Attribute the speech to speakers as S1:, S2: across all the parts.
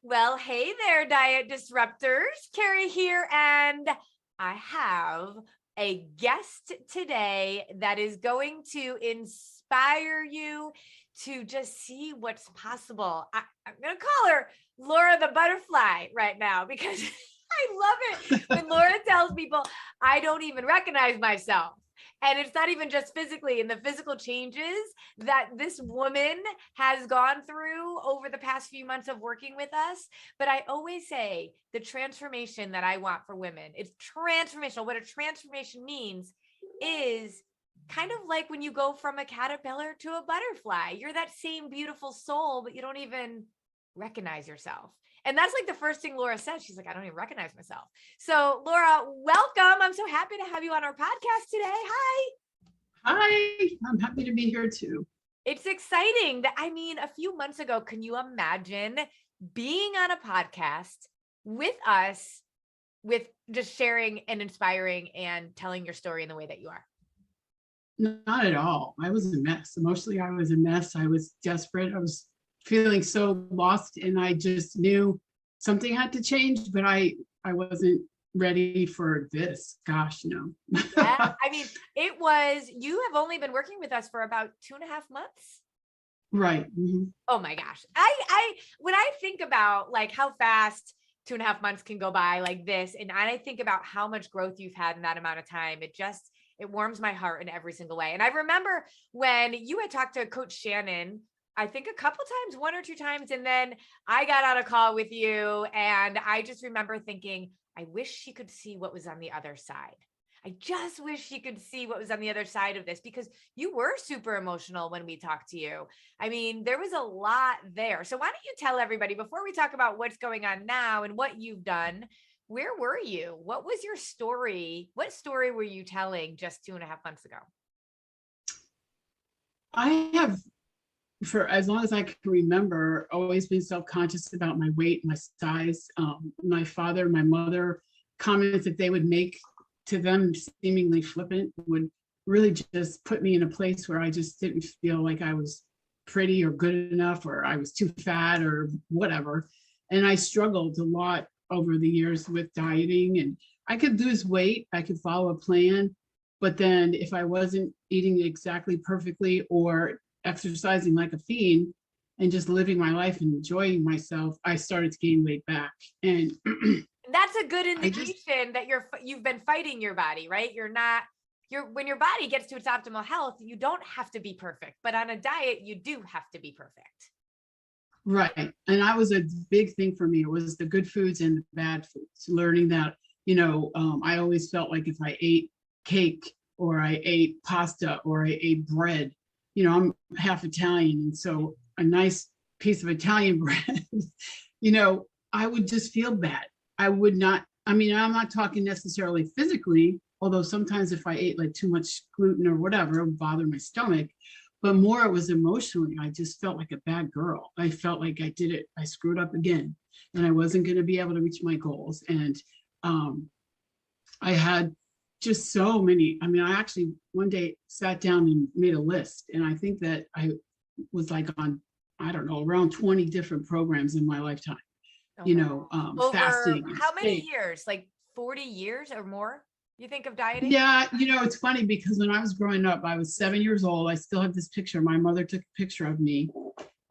S1: Well, hey there, Diet Disruptors. Carrie here, and I have a guest today that is going to inspire you to just see what's possible. I'm going to call her Laura the Butterfly right now because I love it when Laura tells people I don't even recognize myself. And it's not even just physically in the physical changes that this woman has gone through over the past few months of working with us. But I always say the transformation that I want for women, it's transformational. What a transformation means is kind of like when you go from a caterpillar to a butterfly. You're that same beautiful soul, but you don't even recognize yourself. And that's like the first thing Laura said. She's like, I don't even recognize myself. So Laura, welcome. I'm so happy to have you on our podcast today. Hi.
S2: Hi, I'm happy to be here too.
S1: It's exciting that, a few months ago, can you imagine being on a podcast with us, with just sharing and inspiring and telling your story in the way that you are?
S2: Not at all. I was a mess. Emotionally, I was a mess. I was desperate. I was feeling so lost, and I just knew something had to change, but I wasn't ready for this. Gosh, no.
S1: Yeah, you have only been working with us for about 2.5 months.
S2: Right. Mm-hmm.
S1: Oh my gosh. When I think about like how fast 2.5 months can go by like this, and I think about how much growth you've had in that amount of time, it warms my heart in every single way. And I remember when you had talked to Coach Shannon, I think a couple times, 1 or 2 times. And then I got on a call with you, and I just remember thinking, I wish she could see what was on the other side. I just wish she could see what was on the other side of this, because you were super emotional when we talked to you. There was a lot there. So why don't you tell everybody, before we talk about what's going on now and what you've done, where were you? What was your story? What story were you telling just 2.5 months ago?
S2: I have, for as long as I can remember, always been self-conscious about my weight, my size. My father, my mother, comments that they would make to them seemingly flippant would really just put me in a place where I just didn't feel like I was pretty or good enough, or I was too fat or whatever. And I struggled a lot over the years with dieting, and I could lose weight, I could follow a plan, but then if I wasn't eating exactly perfectly or exercising like a fiend and just living my life and enjoying myself, I started to gain weight back. And
S1: that's a good indication that you've been fighting your body, right? When your body gets to its optimal health, you don't have to be perfect, but on a diet, you do have to be perfect.
S2: Right. And that was a big thing for me. It was the good foods and the bad foods, learning that, I always felt like if I ate cake or I ate pasta or I ate bread, I'm half Italian. And so a nice piece of Italian bread, I would just feel bad. I would not, I'm not talking necessarily physically, although sometimes if I ate like too much gluten or whatever, it would bother my stomach. But more, it was emotionally. I just felt like a bad girl. I felt like I did it. I screwed up again, and I wasn't going to be able to reach my goals. And I had just so many. I actually one day sat down and made a list, and I think that I was like on, I don't know, around 20 different programs in my lifetime.
S1: Over
S2: fasting.
S1: How many years? Like 40 years or more? You think of dieting?
S2: Yeah, it's funny because when I was growing up, I was 7 years old. I still have this picture. My mother took a picture of me,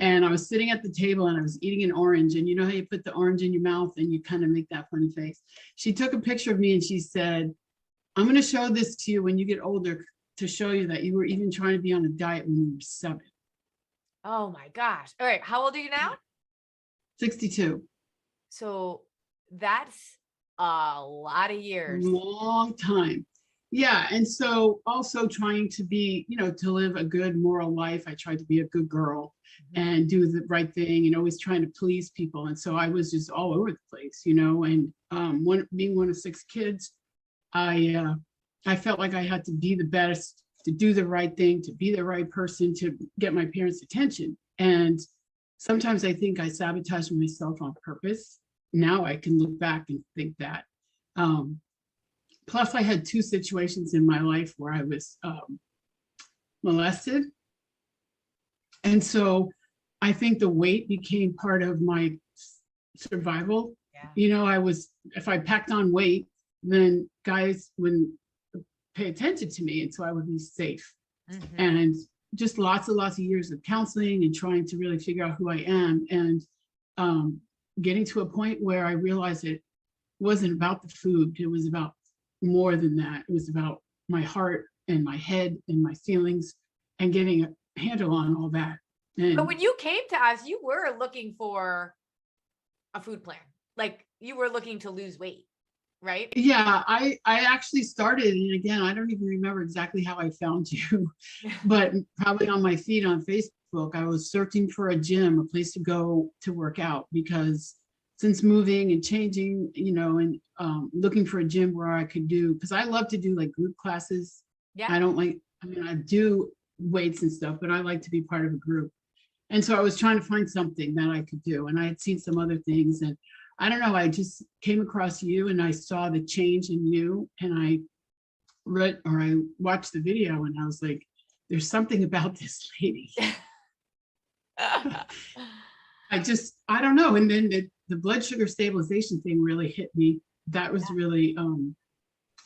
S2: and I was sitting at the table and I was eating an orange. And you know how you put the orange in your mouth and you kind of make that funny face? She took a picture of me and she said, I'm going to show this to you when you get older to show you that you were even trying to be on a diet when you were 7.
S1: Oh my gosh. All right. How old are you now?
S2: 62.
S1: So that's a lot of years.
S2: Long time. Yeah. And so also trying to be, to live a good moral life. I tried to be a good girl and do the right thing and always trying to please people. And so I was just all over the place, and being one of 6 kids, I felt like I had to be the best, to do the right thing, to be the right person, to get my parents' attention. And sometimes I think I sabotaged myself on purpose. Now I can look back and think that. Plus, I had 2 situations in my life where I was molested. And so I think the weight became part of my survival.
S1: Yeah.
S2: You know, if I packed on weight, then guys wouldn't pay attention to me. And so I would be safe.
S1: Mhm.
S2: And just lots and lots of years of counseling and trying to really figure out who I am. And getting to a point where I realized it wasn't about the food. It was about more than that. It was about my heart and my head and my feelings and getting a handle on all that. And
S1: But when you came to us, you were looking for a food plan. Like you were looking to lose weight, right?
S2: yeah, I actually started, and again, I don't even remember exactly how I found you, but probably on my feed on Facebook, I was searching for a gym, a place to go to work out, because since moving and changing, you know, and looking for a gym where I could do, because I love to do like group classes.
S1: Yeah.
S2: I don't like, I mean, I do weights and stuff, but I like to be part of a group. And so I was trying to find something that I could do. And I had seen some other things. And I don't know, I just came across you and I saw the change in you. And I read or I watched the video and I was like, there's something about this lady. I don't know. And then the blood sugar stabilization thing really hit me. That was really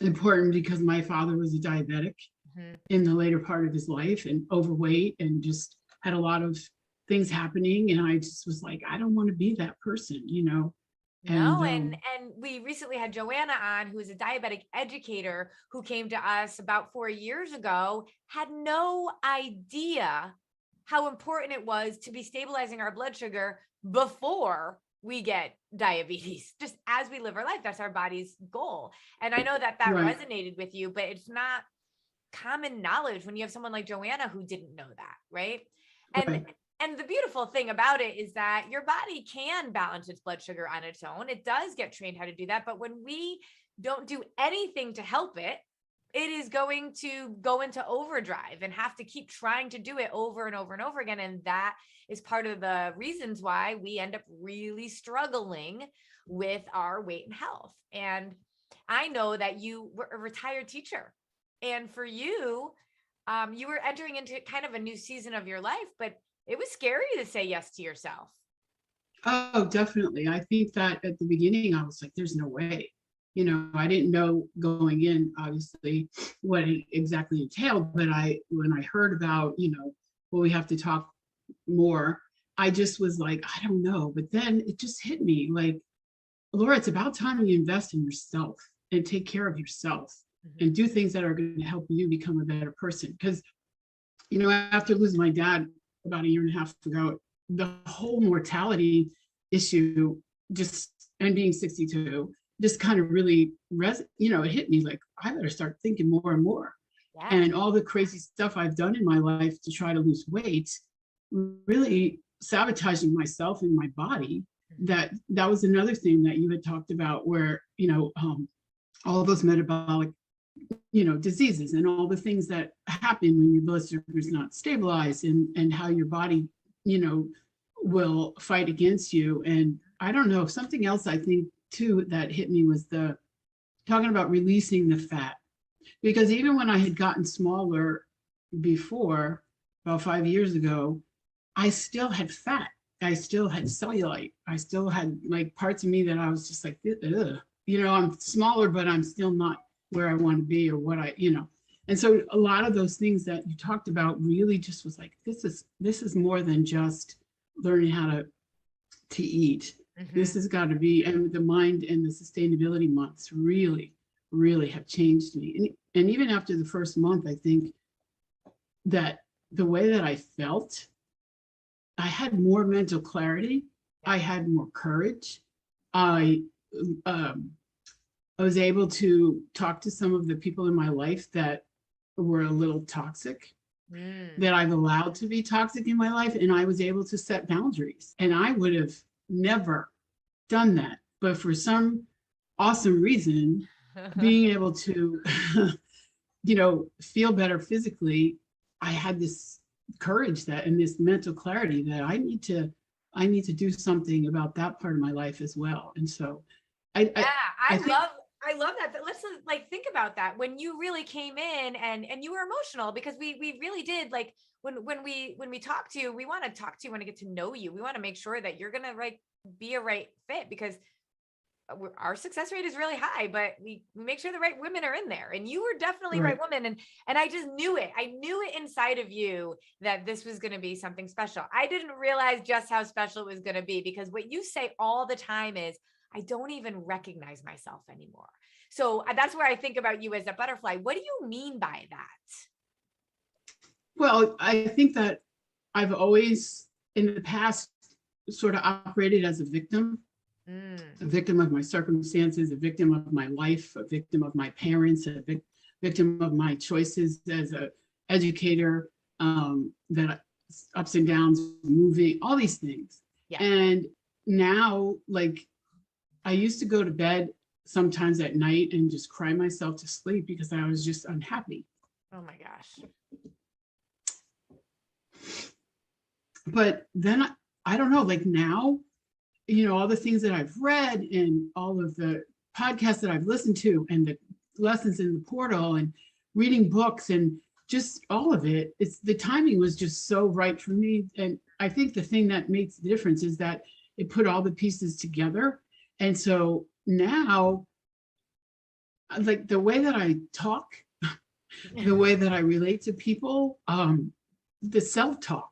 S2: important because my father was a diabetic in the later part of his life and overweight and just had a lot of things happening. And I just was like, I don't want to be that person, you know?
S1: No, and we recently had Joanna on, who is a diabetic educator who came to us about 4 years ago, had no idea how important it was to be stabilizing our blood sugar before we get diabetes. Just as we live our life, that's our body's goal. And I know that
S2: Right.
S1: resonated with you, but it's not common knowledge when you have someone like Joanna who didn't know that, right?
S2: Right.
S1: And the beautiful thing about it is that your body can balance its blood sugar on its own. It does get trained how to do that. But when we don't do anything to help it, it is going to go into overdrive and have to keep trying to do it over and over and over again. And that is part of the reasons why we end up really struggling with our weight and health. And I know that you were a retired teacher. And for you, you were entering into kind of a new season of your life, but it was scary to say yes to yourself.
S2: Oh, definitely. I think that at the beginning, I was like, there's no way. You know, I didn't know going in, obviously, what it exactly entailed. But when I heard about, you know, well, we have to talk more, I just was like, I don't know. But then it just hit me like, Laura, it's about time you invest in yourself and take care of yourself and do things that are going to help you become a better person. Because, you know, after losing my dad about a year and a half ago, the whole mortality issue just, and being 62, just kind of really, you know, it hit me like, I better start thinking more and more.
S1: Yeah.
S2: And all the crazy stuff I've done in my life to try to lose weight, really sabotaging myself and my body. That was another thing that you had talked about where, you know, all those metabolic, you know, diseases and all the things that happen when your blood sugar is not stabilized and how your body, you know, will fight against you. And I don't know, something else I think too that hit me was the talking about releasing the fat. Because even when I had gotten smaller before, about 5 years ago, I still had fat. I still had cellulite. I still had like parts of me that I was just like, ugh. You know, I'm smaller, but I'm still not where I want to be or what I, you know. And so a lot of those things that you talked about really just was like, this is more than just learning how to eat. This has got to be, and the mind and the sustainability months really, really have changed me. And even after the first month, I think that the way that I felt, I had more mental clarity. I had more courage. I was able to talk to some of the people in my life that were a little toxic, that I've allowed to be toxic in my life. And I was able to set boundaries. And I would have never done that. But for some awesome reason, being able to, you know, feel better physically, I had this courage that and this mental clarity that I need to do something about that part of my life as well. And so I
S1: I love that. Let's like think about that when you really came in and you were emotional because we really did like when we talk to you, we want to talk to you, want to get to know you. We want to make sure that you're gonna be a right fit because our success rate is really high, but we make sure the right women are in there. And you were definitely right woman. And I just knew it. I knew it inside of you that this was going to be something special. I didn't realize just how special it was going to be because what you say all the time is, I don't even recognize myself anymore. So that's where I think about you as a butterfly. What do you mean by that?
S2: Well, I think that I've always in the past sort of operated as a victim. A victim of my circumstances, a victim of my life, a victim of my parents, a victim of my choices as an educator, that ups and downs, moving, all these things. Yeah. And now, like, I used to go to bed sometimes at night and just cry myself to sleep because I was just unhappy.
S1: Oh my gosh.
S2: But then I don't know, like now, all the things that I've read and all of the podcasts that I've listened to and the lessons in the portal and reading books and just all of it, the timing was just so right for me. And I think the thing that makes the difference is that it put all the pieces together. And so now, like the way that I talk, the way that I relate to people, the self-talk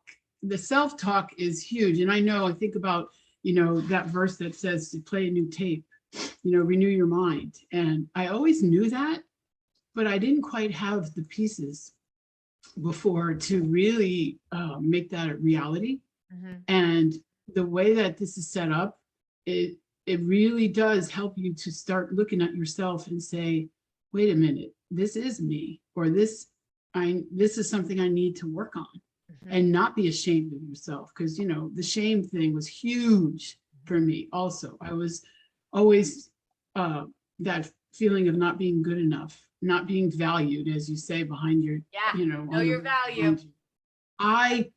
S2: is huge. And I think about that verse that says to play a new tape, renew your mind. And I always knew that, but I didn't quite have the pieces before to really make that a reality. Mm-hmm. And the way that this is set up, it really does help you to start looking at yourself and say, wait a minute, this is me, or this is something I need to work on. And not be ashamed of yourself, because the shame thing was huge for me also. I was always that feeling of not being good enough, not being valued, as you say, behind your
S1: know your value.
S2: I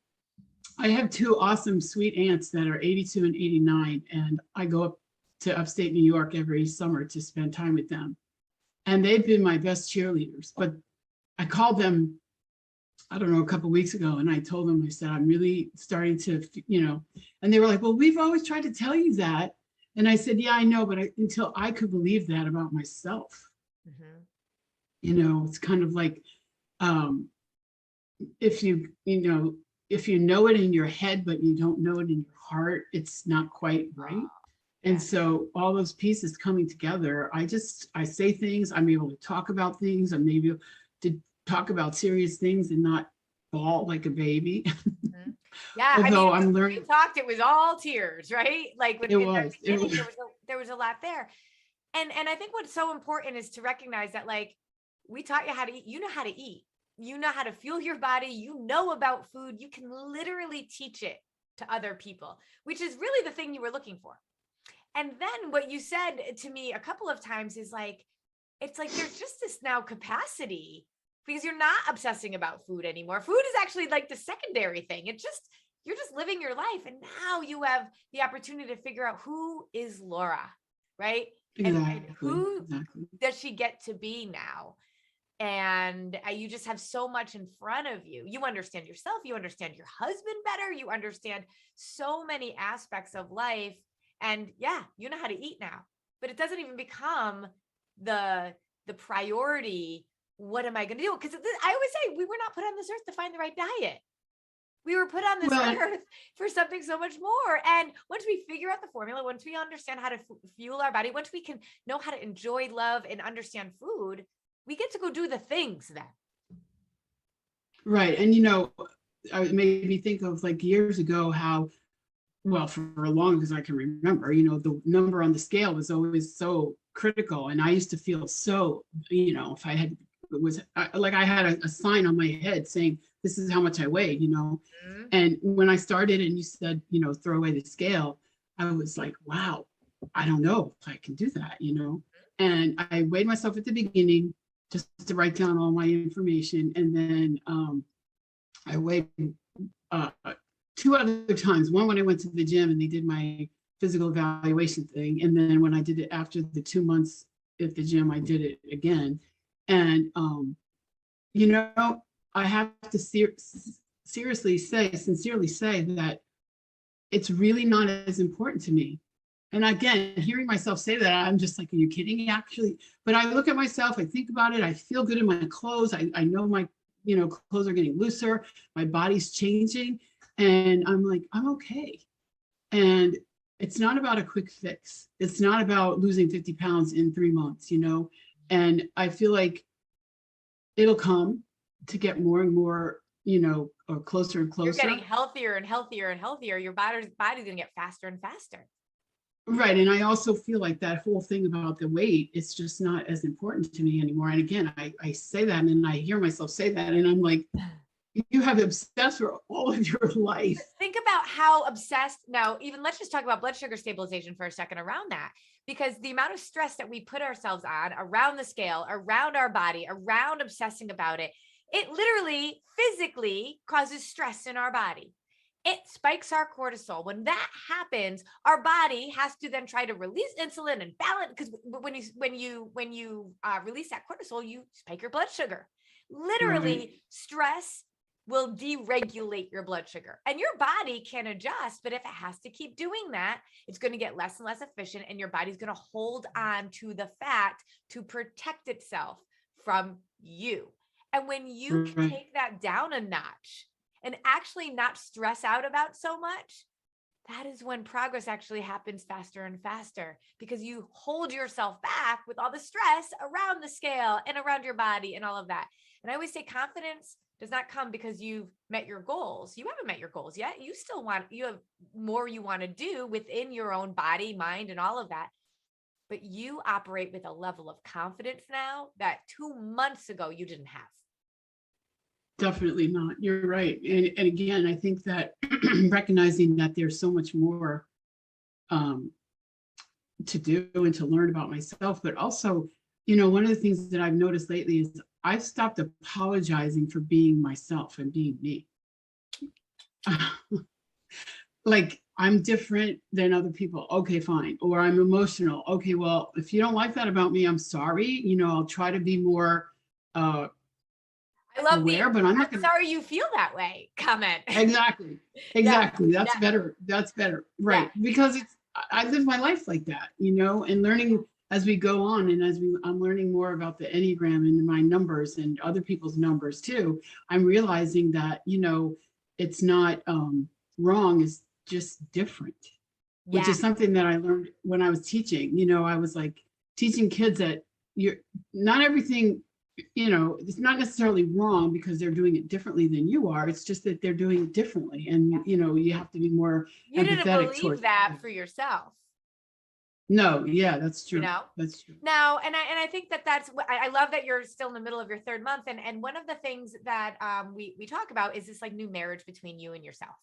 S2: have two awesome sweet aunts that are 82 and 89, and I go up to upstate New York every summer to spend time with them, and they've been my best cheerleaders. But I called them, I don't know, a couple of weeks ago, and I told them, I said, I'm really starting to, and they were like, well, we've always tried to tell you that. And I said, yeah, I know, but until I could believe that about myself. Mm-hmm. It's kind of like, if you know it in your head, but you don't know it in your heart, it's not quite right. And so all those pieces coming together, I say things, I'm able to talk about things, I'm able to talk about serious things and not bawl like a baby. Mm-hmm.
S1: Yeah.
S2: Although I'm learning.
S1: It was all tears, right? Like when there was a lot there. And I think what's so important is to recognize that, like, we taught you how to eat, you know how to eat, you know how to fuel your body, you know about food, you can literally teach it to other people, which is really the thing you were looking for. And then what you said to me a couple of times is like, it's like, there's just this now capacity because you're not obsessing about food anymore. Food is actually like the secondary thing. You're just living your life. And now you have the opportunity to figure out who is Laura, right?
S2: Exactly.
S1: And who does she get to be now? And you just have so much in front of you. You understand yourself. You understand your husband better. You understand so many aspects of life. And yeah, you know how to eat now, but it doesn't even become the priority. What am I going to do? Because I always say we were not put on this earth to find the right diet. We were put on this earth for something so much more. And once we figure out the formula, once we understand how to fuel our body, once we can know how to enjoy, love, and understand food, we get to go do the things then.
S2: Right. And, it made me think of like years ago how, well, for as long as I can remember, the number on the scale was always so critical. And I used to feel so, if I had, I had a sign on my head saying, this is how much I weighed, Mm-hmm. And when I started and you said, throw away the scale, I was like, wow, I don't know if I can do that, And I weighed myself at the beginning just to write down all my information. And then I weighed two other times. One when I went to the gym and they did my physical evaluation thing. And then when I did it after the 2 months at the gym, I did it again. And, you know, I have to sincerely say that it's really not as important to me. And again, hearing myself say that, I'm just like, are you kidding? Actually, but I look at myself, I think about it, I feel good in my clothes. I know my, clothes are getting looser, my body's changing, and I'm like, I'm okay. And it's not about a quick fix. It's not about losing 50 pounds in 3 months, and I feel like it'll come to get more and more, or closer and
S1: You're
S2: closer.
S1: getting healthier and healthier and healthier. Your body's gonna get faster and faster.
S2: Right. And I also feel like that whole thing about the weight, it's just not as important to me anymore. And again, I say that and I hear myself say that, and I'm like, you have obsessed for all of your life.
S1: Think about how obsessed now, even let's just talk about blood sugar stabilization for a second around that, because the amount of stress that we put ourselves on around the scale, around our body, around obsessing about it, it literally physically causes stress in our body. It spikes our cortisol. When that happens, our body has to then try to release insulin and balance, because when you release that cortisol, you spike your blood sugar. Literally,
S2: Right.
S1: stress will deregulate your blood sugar, and your body can adjust. But if it has to keep doing that, it's going to get less and less efficient, and your body's going to hold on to the fat to protect itself from you. And when you can
S2: Right.
S1: take that down a notch and actually not stress out about so much, that is when progress actually happens faster and faster, because you hold yourself back with all the stress around the scale and around your body and all of that. And I always say confidence does not come because you've met your goals. You haven't met your goals yet. You have more you want to do within your own body, mind, and all of that. But you operate with a level of confidence now that 2 months ago you didn't have.
S2: Definitely not. You're right. And again, I think that recognizing that there's so much more to do and to learn about myself, but also, one of the things that I've noticed lately is I've stopped apologizing for being myself and being me. Like, I'm different than other people. Okay, fine. Or I'm emotional. Okay, well, if you don't like that about me, I'm sorry. I'll try to be more
S1: I love
S2: aware, but I'm not going to.
S1: Sorry you feel that way comment.
S2: Exactly.
S1: Yeah.
S2: That's
S1: Yeah.
S2: better. That's better. Right.
S1: Yeah.
S2: Because I live my life like that, and learning as we go on, and I'm learning more about the Enneagram and my numbers and other people's numbers too. I'm realizing that, it's not wrong, it's just different, which
S1: Yeah.
S2: is something that I learned when I was teaching. I was like teaching kids that you're not everything, it's not necessarily wrong because they're doing it differently than you are. It's just that they're doing it differently. And, you have to be more
S1: You didn't
S2: empathetic
S1: believe
S2: towards
S1: that
S2: others.
S1: for yourself.
S2: No, yeah, that's true. That's true.
S1: Now, and I think that's I love that you're still in the middle of your third month. And one of the things that we talk about is this like new marriage between you and yourself.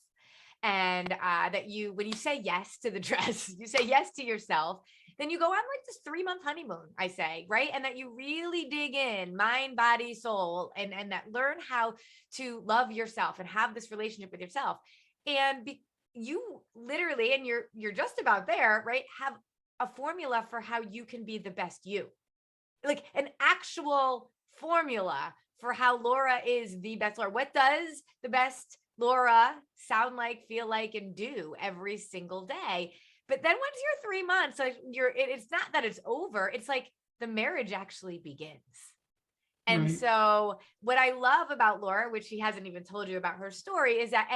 S1: And that when you say yes to the dress, you say yes to yourself, then you go on like this 3-month honeymoon, I say, right? And that you really dig in mind, body, soul, and that learn how to love yourself and have this relationship with yourself. And you literally, and you're just about there, right? Have a formula for how you can be the best you, like an actual formula for how Laura is the best Laura. What does the best Laura sound like, feel like, and do every single day? But then once you're 3 months, like it's not that it's over. It's like the marriage actually begins. And
S2: Right.
S1: so what I love about Laura, which she hasn't even told you about her story, is that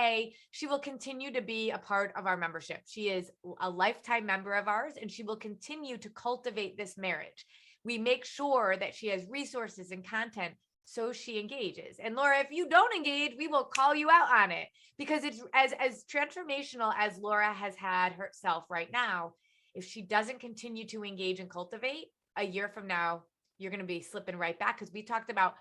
S1: she will continue to be a part of our membership. She is a lifetime member of ours, and she will continue to cultivate this marriage. We make sure that she has resources and content so she engages. And Laura, if you don't engage, we will call you out on it, because it's as transformational as Laura has had herself right now. If she doesn't continue to engage and cultivate, a year from now, you're going to be slipping right back, because we talked about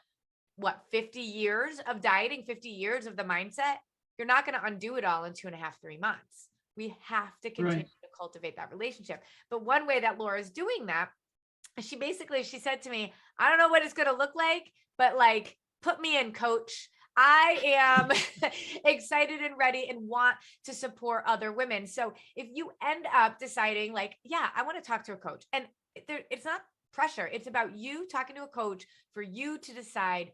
S1: 50 years of dieting, 50 years of the mindset. You're not going to undo it all in 2.5, 3 months. We have to continue to cultivate that relationship. But one way that Laura is doing that, she said to me, I don't know what it's going to look like, but like, put me in, coach. I am excited and ready and want to support other women. So if you end up deciding like, yeah, I want to talk to a coach, and it's not pressure. It's about you talking to a coach for you to decide,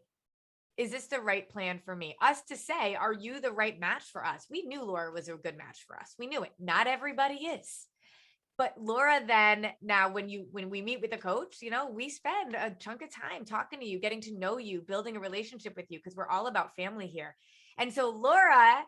S1: is this the right plan for me? Us to say, are you the right match for us? We knew Laura was a good match for us. We knew it. Not everybody is. But Laura, then now when we meet with a coach, we spend a chunk of time talking to you, getting to know you, building a relationship with you, because we're all about family here. And so Laura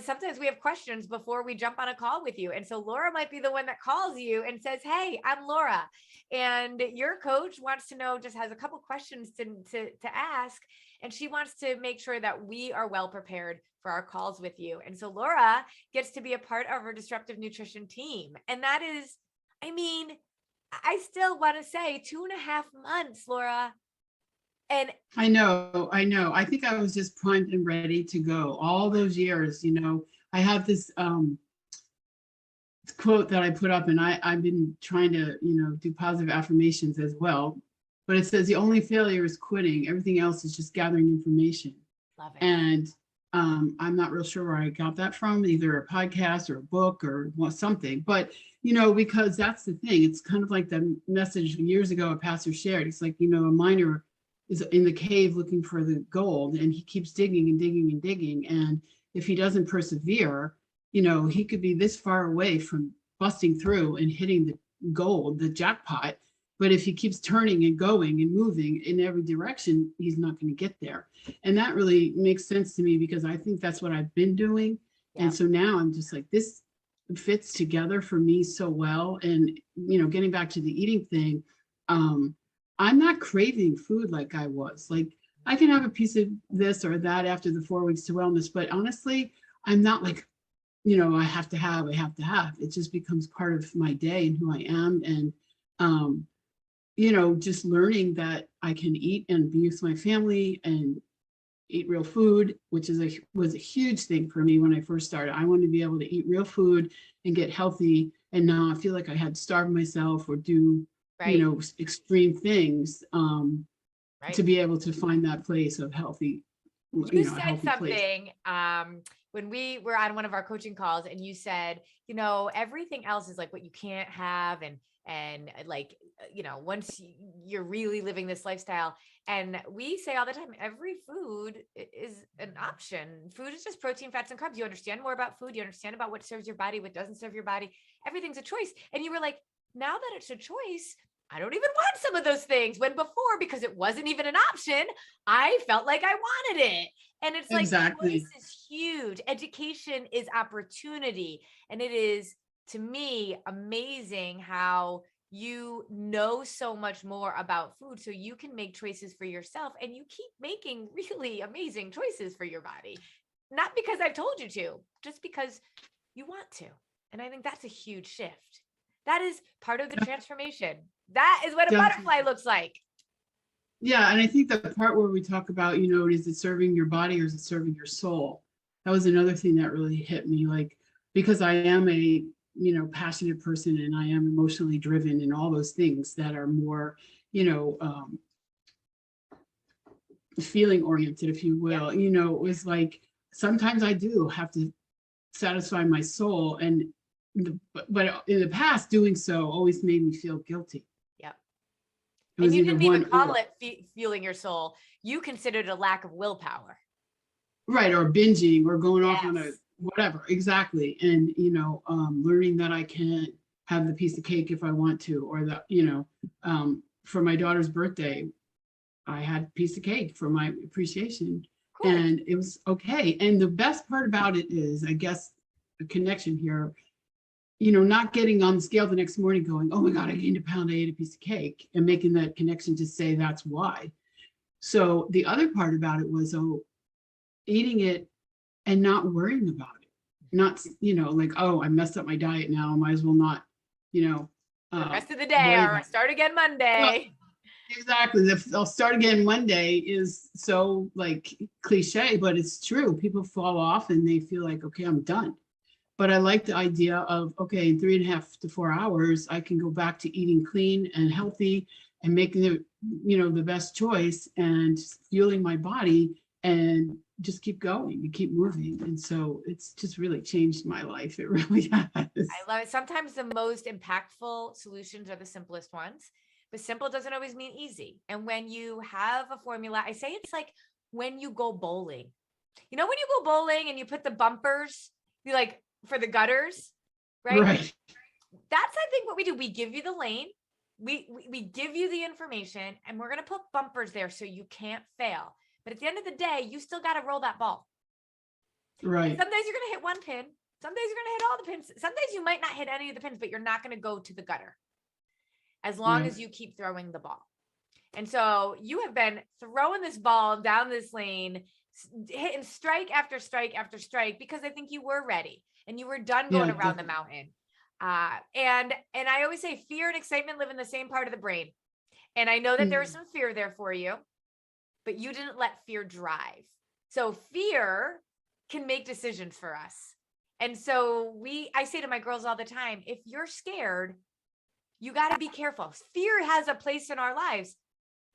S1: sometimes we have questions before we jump on a call with you. And so Laura might be the one that calls you and says, hey, I'm Laura. And your coach wants to know, just has a couple questions to ask. And she wants to make sure that we are well prepared for our calls with you. And so Laura gets to be a part of our disruptive nutrition team. And that is, I still want to say 2.5 months, Laura. And
S2: I know. I think I was just primed and ready to go all those years. I have this quote that I put up, and I've been trying to, do positive affirmations as well. But it says the only failure is quitting. Everything else is just gathering information.
S1: Love it.
S2: And I'm not real sure where I got that from, either a podcast or a book or something. But, because that's the thing. It's kind of like the message years ago a pastor shared. It's like, a miner is in the cave looking for the gold, and he keeps digging and digging and digging. And if he doesn't persevere, he could be this far away from busting through and hitting the gold, the jackpot. But if he keeps turning and going and moving in every direction, he's not going to get there. And that really makes sense to me, because I think that's what I've been doing. Yeah. And so now I'm just like, this fits together for me so well. And, getting back to the eating thing, I'm not craving food like I was. Like, I can have a piece of this or that after the 4 weeks to wellness, but honestly, I'm not like, I have to have. It just becomes part of my day and who I am. And, just learning that I can eat and be with my family and eat real food, which was a huge thing for me when I first started. I wanted to be able to eat real food and get healthy and not feel like I had to starve myself or do,
S1: right.
S2: Extreme things to be able to find that place of healthy.
S1: You said something when we were on one of our coaching calls, and you said, everything else is like what you can't have. And like, once you're really living this lifestyle, and we say all the time, every food is an option. Food is just protein, fats, and carbs. You understand more about food. You understand about what serves your body, what doesn't serve your body. Everything's a choice. And you were like, now that it's a choice, I don't even want some of those things, when before, because it wasn't even an option, I felt like I wanted it. And it's like,
S2: exactly.
S1: Choice is huge. Education is opportunity. And it is, to me, amazing how you know so much more about food, so you can make choices for yourself, and you keep making really amazing choices for your body. Not because I've told you to, just because you want to. And I think that's a huge shift. That is part of the transformation. That is what a butterfly looks like.
S2: Yeah. And I think the part where we talk about, is it serving your body or is it serving your soul? That was another thing that really hit me, like, because I am a, passionate person, and I am emotionally driven, and all those things that are more, feeling oriented, if you will. Yeah. It was like, sometimes I do have to satisfy my soul, but in the past, doing so always made me feel guilty.
S1: Yeah. And you didn't even call it fueling your soul. You considered it a lack of willpower.
S2: Right. Or binging or going off on a whatever. Exactly. And, learning that I can have the piece of cake if I want to, or for my daughter's birthday, I had a piece of cake for my appreciation. Cool. And it was okay. And the best part about it is, I guess, the connection here, not getting on the scale the next morning going, oh my God, I gained a pound, I ate a piece of cake, and making that connection to say that's why. So the other part about it was, eating it and not worrying about it. Not, like, oh, I messed up my diet now, I might as well not, the
S1: rest of the day, or start again Monday.
S2: Well, exactly. I'll start again Monday is so like cliche, but it's true. People fall off and they feel like, okay, I'm done. But I like the idea of, okay, in 3.5 to 4 hours, I can go back to eating clean and healthy and making it, the best choice, and fueling my body, and just keep going and keep moving. And so it's just really changed my life. It really has.
S1: I love it. Sometimes the most impactful solutions are the simplest ones, but simple doesn't always mean easy. And when you have a formula, I say it's like when you go bowling. You know, when you go bowling and you put the bumpers, you like for the gutters, right?
S2: Right.
S1: That's, I think, what we do. We give you the lane, we give you the information, and we're going to put bumpers there so you can't fail. But at the end of the day, you still got to roll that ball.
S2: Right.
S1: And some days you're going to hit one pin. Some days you're going to hit all the pins. Some days you might not hit any of the pins, but you're not going to go to the gutter as long as you keep throwing the ball. And so you have been throwing this ball down this lane, hitting strike after strike after strike, because I think you were ready and you were done going around the mountain. And I always say fear and excitement live in the same part of the brain. And I know that there was some fear there for you, but you didn't let fear drive. So fear can make decisions for us. And so I say to my girls all the time, if you're scared, you got to be careful. Fear has a place in our lives,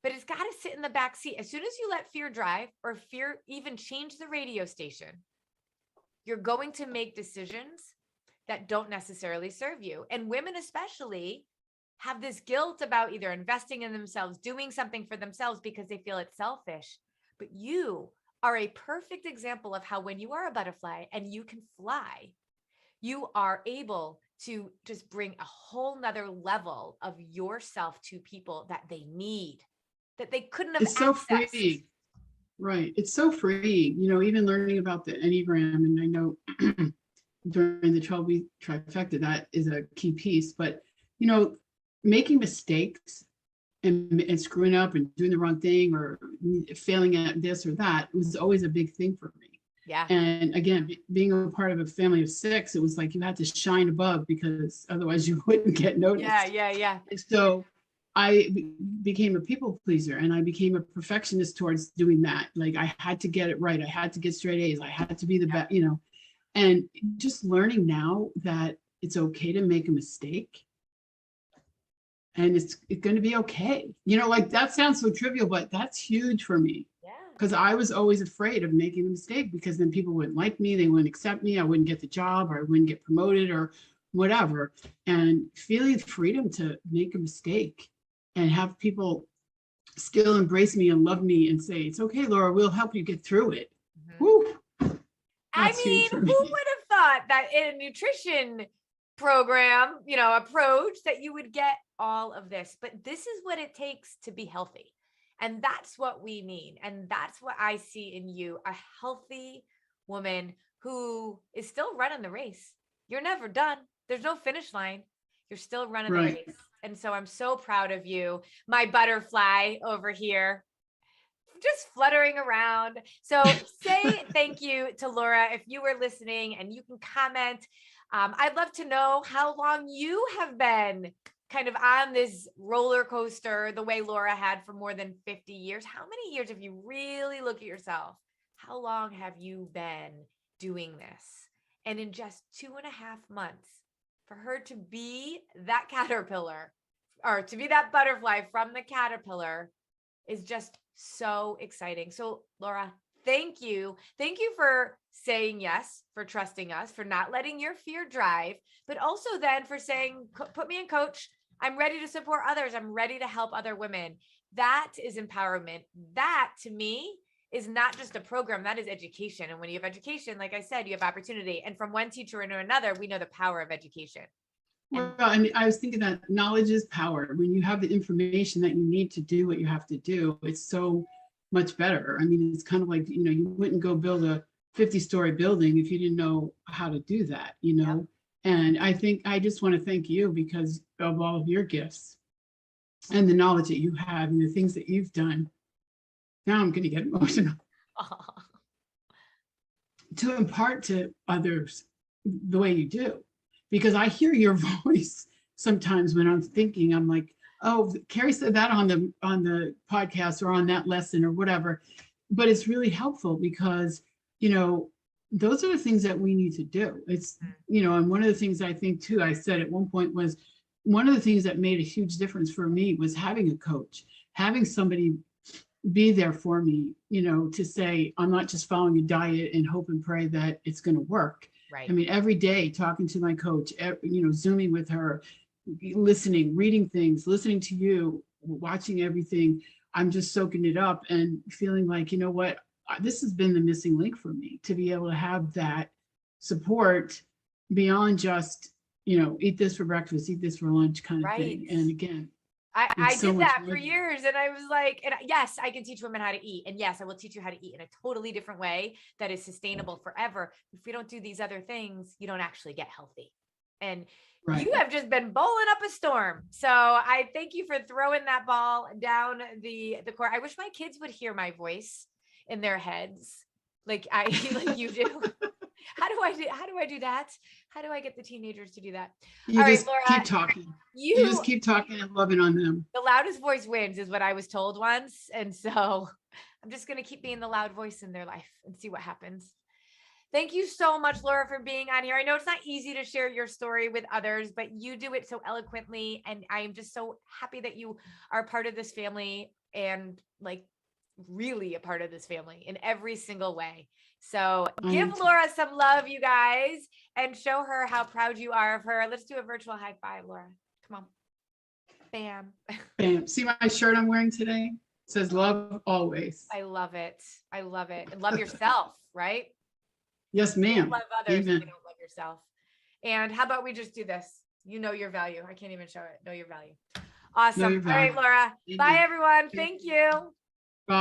S1: but it's got to sit in the back seat. As soon as you let fear drive, or fear even change the radio station, you're going to make decisions that don't necessarily serve you. And women especially have this guilt about either investing in themselves, doing something for themselves because they feel it's selfish. But you are a perfect example of how when you are a butterfly and you can fly, you are able to just bring a whole nother level of yourself to people that they need, that they couldn't have
S2: It's so
S1: accessed.
S2: freeing. Right. It's so freeing, you know, even learning about the Enneagram. And I know during the 12-week trifecta, that is a key piece. But, you know, making mistakes and screwing up and doing the wrong thing or failing at this or that was always a big thing for me.
S1: Yeah.
S2: And again, being a part of a family of 6, it was like you had to shine above because otherwise you wouldn't get noticed.
S1: Yeah.
S2: And so I became a people pleaser and I became a perfectionist towards doing that. Like I had to get it right. I had to get straight A's. I had to be the best, you know, and just learning now that it's okay to make a mistake and it's going to be okay. You know, like that sounds so trivial, but that's huge for me.
S1: Yeah.
S2: Because I was always afraid of making a mistake because then people wouldn't like me, they wouldn't accept me, I wouldn't get the job, or I wouldn't get promoted or whatever. And feeling freedom to make a mistake and have people still embrace me and love me and say, it's okay, Laura, we'll help you get through it. Woo,
S1: I mean, who would have thought that in a nutrition program, you know, approach that you would get all of this, but this is what it takes to be healthy. And that's what we need. And that's what I see in you, a healthy woman who is still running the race. You're never done. There's no finish line. You're still running the race. And so I'm so proud of you, my butterfly over here, just fluttering around. So say thank you to Laura if you were listening, and you can comment. I'd love to know how long you have been kind of on this roller coaster the way Laura had for more than 50 years. How many years, if you really look at yourself, how long have you been doing this? And in just 2.5 months, for her to be that caterpillar, or to be that butterfly from the caterpillar, is just so exciting. So Laura, thank you. Thank you for saying yes, for trusting us, for not letting your fear drive, but also then for saying, put me in coach. I'm ready to support others. I'm ready to help other women. That is empowerment. That to me is not just a program, that is education. And when you have education, like I said, you have opportunity. And from one teacher into another, we know the power of education.
S2: Well, and I was thinking that knowledge is power. When you have the information that you need to do what you have to do, it's so much better. I mean, it's kind of like, you know, you wouldn't go build a 50-story building if you didn't know how to do that, you know? Yep. And I think I just want to thank you because of all of your gifts and the knowledge that you have and the things that you've done. Now I'm going to get emotional. To impart to others the way you do. Because I hear your voice sometimes when I'm thinking, I'm like, oh, Carrie said that on the podcast or on that lesson or whatever. But it's really helpful because, you know, those are the things that we need to do. It's, you know, and one of the things I think too, I said at one point was, one of the things that made a huge difference for me was having a coach, having somebody be there for me, you know, to say, I'm not just following a diet and hope and pray that it's going to work. Right. I mean, every day talking to my coach, you know, Zooming with her, listening, reading things, listening to you, watching everything. I'm just soaking it up and feeling like, you know what, this has been the missing link for me, to be able to have that support beyond just, eat this for breakfast, eat this for lunch kind of
S1: Right.
S2: thing. And again,
S1: I
S2: it's so
S1: did
S2: much
S1: that
S2: more
S1: for
S2: than-
S1: years. And I was like, and yes, I can teach women how to eat. And yes, I will teach you how to eat in a totally different way that is sustainable forever. If we don't do these other things, you don't actually get healthy. And
S2: Right.
S1: you have just been bowling up a storm. So I thank you for throwing that ball down the court. I wish my kids would hear my voice in their heads like like you do. How do I do that? How do I get the teenagers to do that?
S2: You
S1: All right,
S2: just
S1: Laura,
S2: keep talking. You just keep talking and loving on them.
S1: the loudest voice wins is what I was told once. And so I'm just going to keep being the loud voice in their life and see what happens. Thank you so much, Laura, for being on here. I know it's not easy to share your story with others, but you do it so eloquently. And I am just so happy that you are part of this family and like really a part of this family in every single way. So give Laura some love, you guys, and show her how proud you are of her. Let's do a virtual high five, Laura. Come on. Bam.
S2: Bam. See my shirt I'm wearing today? It says love always.
S1: I love it. I love it. And love yourself, right?
S2: Yes, ma'am.
S1: Love others if you
S2: Amen.
S1: don't love yourself. And how about we just do this? You know your value. I can't even show it. Know your value. Awesome.
S2: Know your value.
S1: All right, Laura.
S2: Amen.
S1: Bye, everyone. Thank you.
S2: Bye.